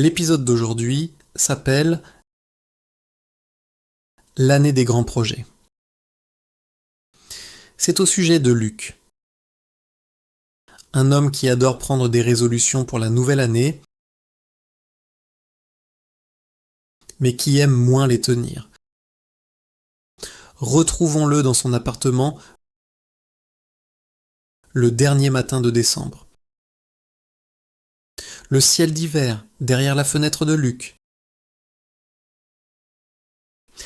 L'épisode d'aujourd'hui s'appelle L'année des grands projets. C'est au sujet de Luc, un homme qui adore prendre des résolutions pour la nouvelle année, mais qui aime moins les tenir. Retrouvons-le dans son appartement le dernier matin de décembre. Le ciel d'hiver, derrière la fenêtre de Luc,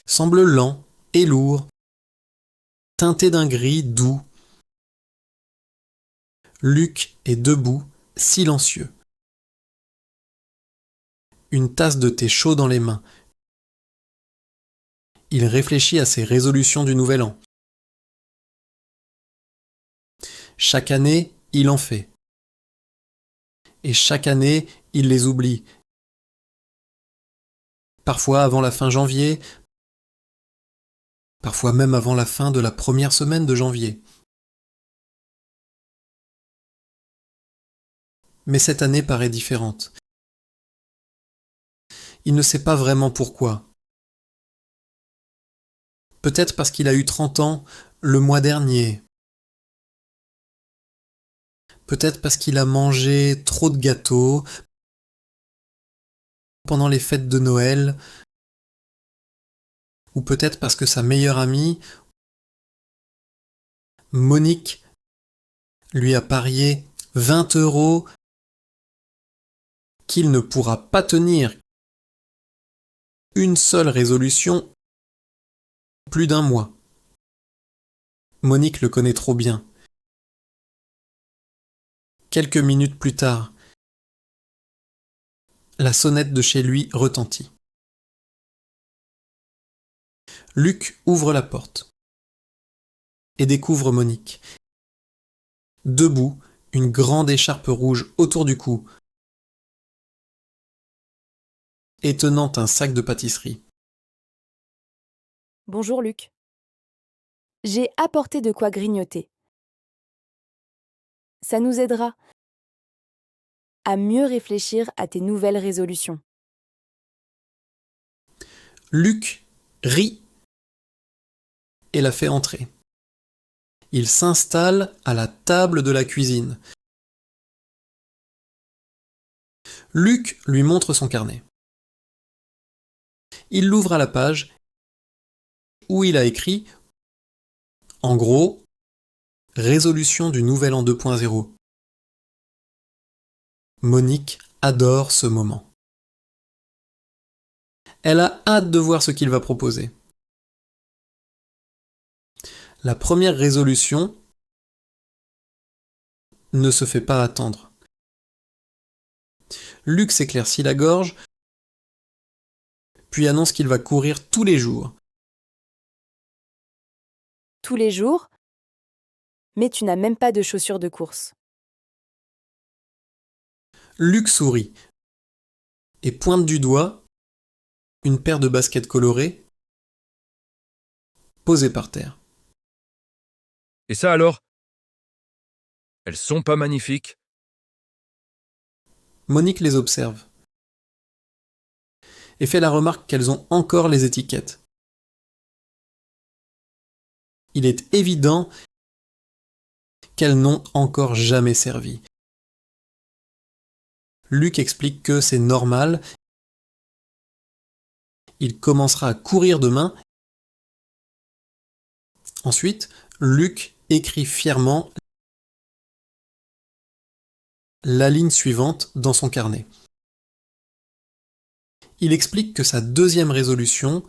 semble lent et lourd, teinté d'un gris doux. Luc est debout, silencieux. Une tasse de thé chaud dans les mains. Il réfléchit à ses résolutions du nouvel an. Chaque année, il en fait. Et chaque année, il les oublie. Parfois avant la fin janvier, parfois même avant la fin de la première semaine de janvier. Mais cette année paraît différente. Il ne sait pas vraiment pourquoi. Peut-être parce qu'il a eu 30 ans le mois dernier. Peut-être parce qu'il a mangé trop de gâteaux pendant les fêtes de Noël. Ou peut-être parce que sa meilleure amie, Monique, lui a parié 20 € qu'il ne pourra pas tenir une seule résolution plus d'un mois. Monique le connaît trop bien. Quelques minutes plus tard, la sonnette de chez lui retentit. Luc ouvre la porte et découvre Monique. Debout, une grande écharpe rouge autour du cou et tenant un sac de pâtisserie. Bonjour Luc. J'ai apporté de quoi grignoter. Ça nous aidera à mieux réfléchir à tes nouvelles résolutions. Luc rit et la fait entrer. Il s'installe à la table de la cuisine. Luc lui montre son carnet. Il l'ouvre à la page où il a écrit, en gros, résolution du nouvel an 2.0. Monique adore ce moment. Elle a hâte de voir ce qu'il va proposer. La première résolution ne se fait pas attendre. Luc s'éclaircit la gorge, puis annonce qu'il va courir tous les jours. Tous les jours, mais tu n'as même pas de chaussures de course. Luc sourit et pointe du doigt une paire de baskets colorées posées par terre. Et ça alors? Elles sont pas magnifiques? Monique les observe et fait la remarque qu'elles ont encore les étiquettes. Il est évident qu'elles n'ont encore jamais servi. Luc explique que c'est normal. Il commencera à courir demain. Ensuite, Luc écrit fièrement la ligne suivante dans son carnet. Il explique que sa deuxième résolution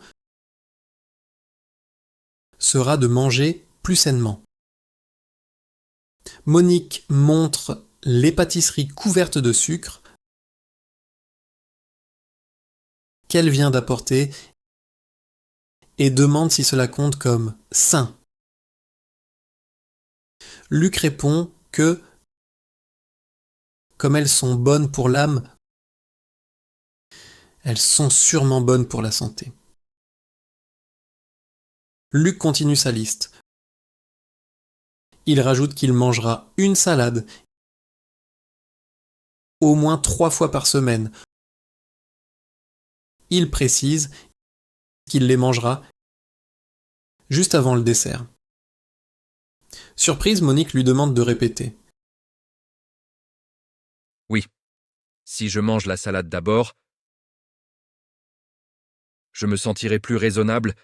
sera de manger plus sainement. Monique montre les pâtisseries couvertes de sucre qu'elle vient d'apporter et demande si cela compte comme sain. Luc répond que, comme elles sont bonnes pour l'âme, elles sont sûrement bonnes pour la santé. Luc continue sa liste. Il rajoute qu'il mangera une salade au moins 3 fois par semaine, il précise qu'il les mangera juste avant le dessert. Surprise, Monique lui demande de répéter. Oui. Si je mange la salade d'abord, je me sentirai plus raisonnable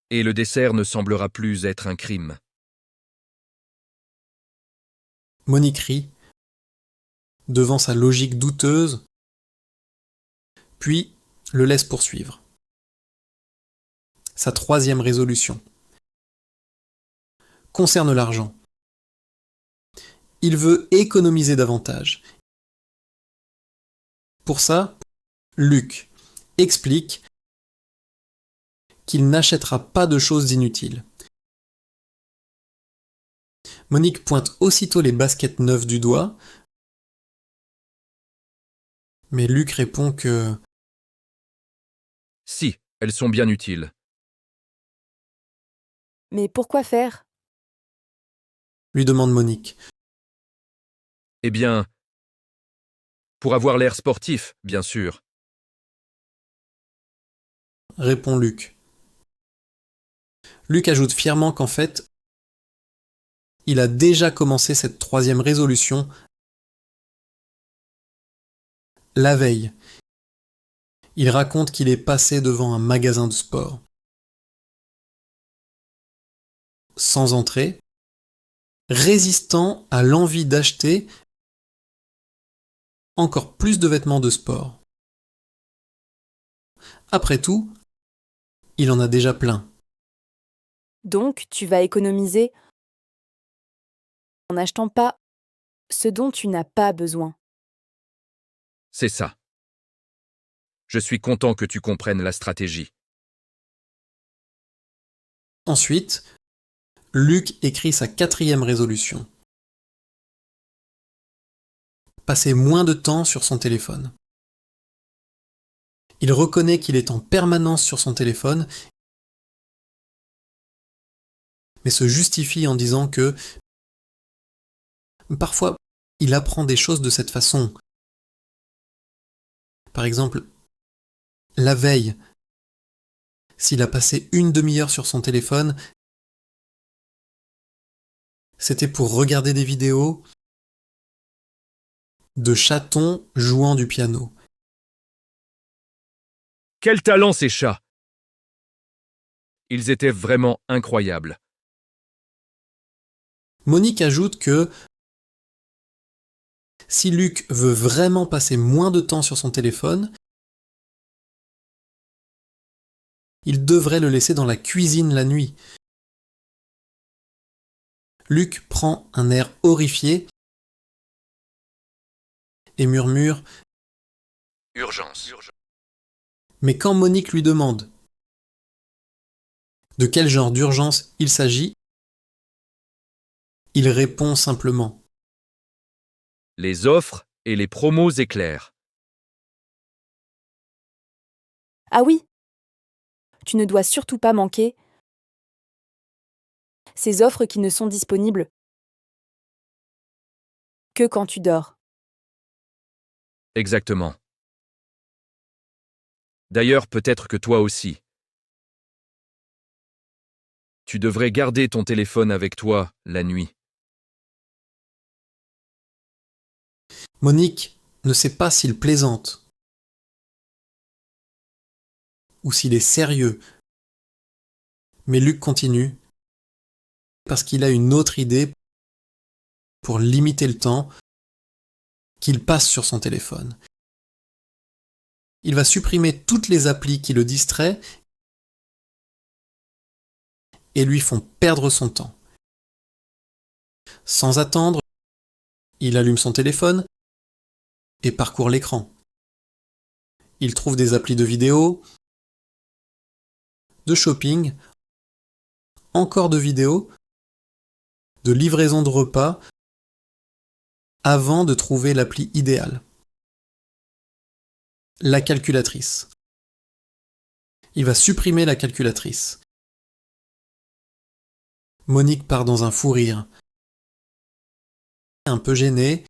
et le dessert ne semblera plus être un crime. Monique rit, devant sa logique douteuse, puis le laisse poursuivre. Sa troisième résolution concerne l'argent. Il veut économiser davantage. Pour ça, Luc explique qu'il n'achètera pas de choses inutiles. Monique pointe aussitôt les baskets neuves du doigt, mais Luc répond que Si, elles sont bien utiles. Mais pourquoi faire? lui demande Monique. Eh bien, pour avoir l'air sportif, bien sûr. Répond Luc. Luc ajoute fièrement qu'en fait, il a déjà commencé cette troisième résolution la veille. Il raconte qu'il est passé devant un magasin de sport. Sans entrée, résistant à l'envie d'acheter encore plus de vêtements de sport. Après tout, il en a déjà plein. Donc, tu vas économiser en n'achetant pas ce dont tu n'as pas besoin. C'est ça. Je suis content que tu comprennes la stratégie. Ensuite, Luc écrit sa quatrième résolution. Passer moins de temps sur son téléphone. Il reconnaît qu'il est en permanence sur son téléphone, mais se justifie en disant que parfois il apprend des choses de cette façon. Par exemple, la veille, s'il a passé une demi-heure sur son téléphone, c'était pour regarder des vidéos de chatons jouant du piano. Quel talent ces chats! Ils étaient vraiment incroyables. Monique ajoute que si Luc veut vraiment passer moins de temps sur son téléphone, il devrait le laisser dans la cuisine la nuit. Luc prend un air horrifié et murmure « Urgence. Mais quand Monique lui demande de quel genre d'urgence il s'agit, il répond simplement Les offres et les promos éclairs. Ah oui, tu ne dois surtout pas manquer ces offres qui ne sont disponibles que quand tu dors. Exactement. D'ailleurs, peut-être que toi aussi. Tu devrais garder ton téléphone avec toi la nuit. Monique ne sait pas s'il plaisante ou s'il est sérieux. Mais Luc continue parce qu'il a une autre idée pour limiter le temps qu'il passe sur son téléphone. Il va supprimer toutes les applis qui le distraient et lui font perdre son temps. Sans attendre, il allume son téléphone et parcourt l'écran. Il trouve des applis de vidéo, de shopping, encore de vidéos, de livraison de repas, avant de trouver l'appli idéale. La calculatrice. Il va supprimer la calculatrice. Monique part dans un fou rire. Un peu gêné,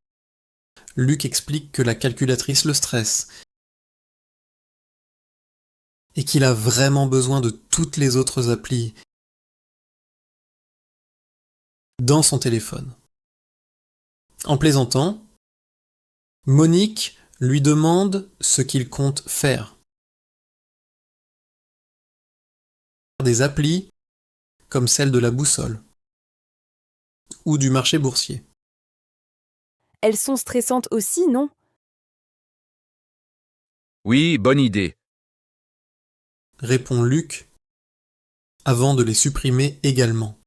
Luc explique que la calculatrice le stresse et qu'il a vraiment besoin de toutes les autres applis dans son téléphone. En plaisantant, Monique lui demande ce qu'il compte faire. Des applis comme celle de la boussole ou du marché boursier. Elles sont stressantes aussi, non? Oui, bonne idée. Répond Luc avant de les supprimer également.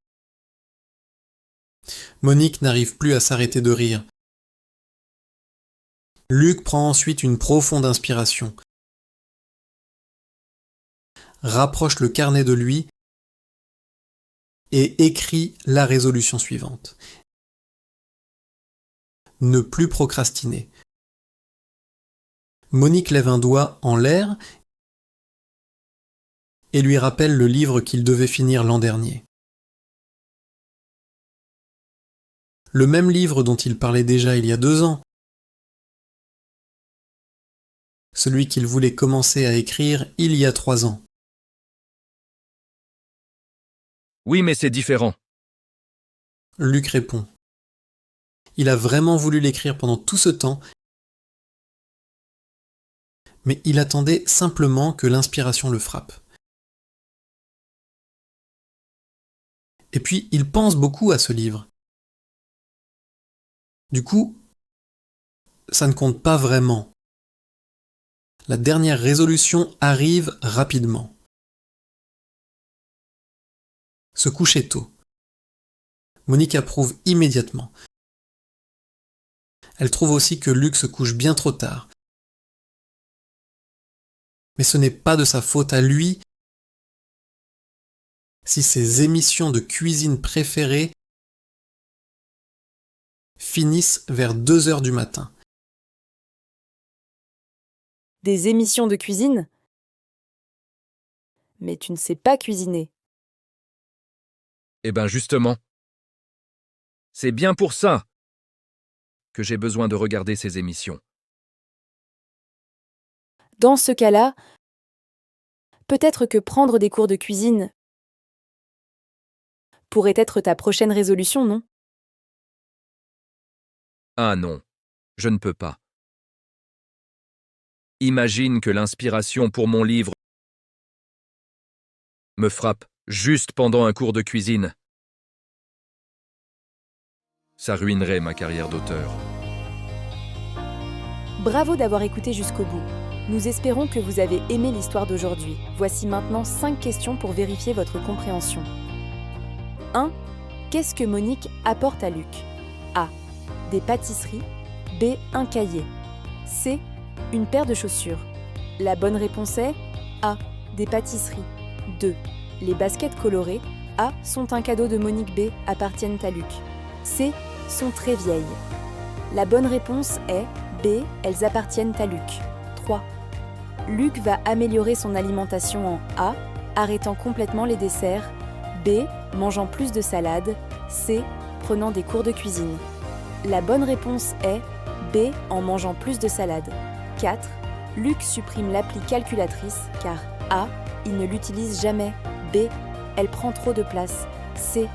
Monique n'arrive plus à s'arrêter de rire. Luc prend ensuite une profonde inspiration, rapproche le carnet de lui et écrit la résolution suivante. Ne plus procrastiner. Monique lève un doigt en l'air et lui rappelle le livre qu'il devait finir l'an dernier. Le même livre dont il parlait déjà il y a 2 ans. Celui qu'il voulait commencer à écrire il y a 3 ans. Oui, mais c'est différent. Luc répond. Il a vraiment voulu l'écrire pendant tout ce temps, mais il attendait simplement que l'inspiration le frappe. Et puis, il pense beaucoup à ce livre. Du coup, ça ne compte pas vraiment. La dernière résolution arrive rapidement. Se coucher tôt. Monique approuve immédiatement. Elle trouve aussi que Luc se couche bien trop tard. Mais ce n'est pas de sa faute à lui si ses émissions de cuisine préférées finissent vers 2 heures du matin. Des émissions de cuisine? Mais tu ne sais pas cuisiner. Eh ben justement. C'est bien pour ça que j'ai besoin de regarder ces émissions. Dans ce cas-là, peut-être que prendre des cours de cuisine pourrait être ta prochaine résolution, non? Ah non, je ne peux pas. Imagine que l'inspiration pour mon livre me frappe juste pendant un cours de cuisine. Ça ruinerait ma carrière d'auteur. Bravo d'avoir écouté jusqu'au bout. Nous espérons que vous avez aimé l'histoire d'aujourd'hui. Voici maintenant 5 questions pour vérifier votre compréhension. 1. Qu'est-ce que Monique apporte à Luc? A. Des pâtisseries. B. Un cahier. C. Une paire de chaussures. La bonne réponse est A. Des pâtisseries. 2. Les baskets colorées A. Sont un cadeau de Monique. B. Appartiennent à Luc. C. Sont très vieilles. La bonne réponse est B. Elles appartiennent à Luc. 3. Luc va améliorer son alimentation en A. Arrêtant complètement les desserts. B. Mangeant plus de salade. C. Prenant des cours de cuisine. La bonne réponse est B. En mangeant plus de salade. 4. Luc supprime l'appli calculatrice car A. Il ne l'utilise jamais. B. Elle prend trop de place. C.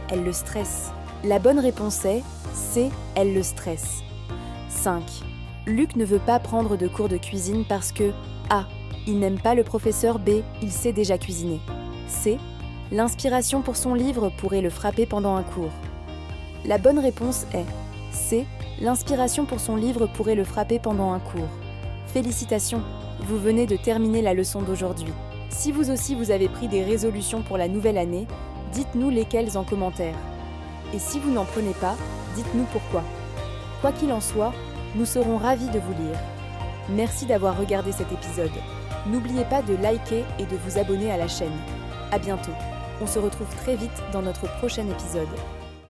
Elle le stresse. La bonne réponse est C. Elle le stresse. 5. Luc ne veut pas prendre de cours de cuisine parce que A. Il n'aime pas le professeur. B. Il sait déjà cuisiner. C. L'inspiration pour son livre pourrait le frapper pendant un cours. La bonne réponse est C. L'inspiration pour son livre pourrait le frapper pendant un cours. Félicitations, vous venez de terminer la leçon d'aujourd'hui. Si vous aussi vous avez pris des résolutions pour la nouvelle année, dites-nous lesquelles en commentaire. Et si vous n'en prenez pas, dites-nous pourquoi. Quoi qu'il en soit, nous serons ravis de vous lire. Merci d'avoir regardé cet épisode. N'oubliez pas de liker et de vous abonner à la chaîne. À bientôt. On se retrouve très vite dans notre prochain épisode.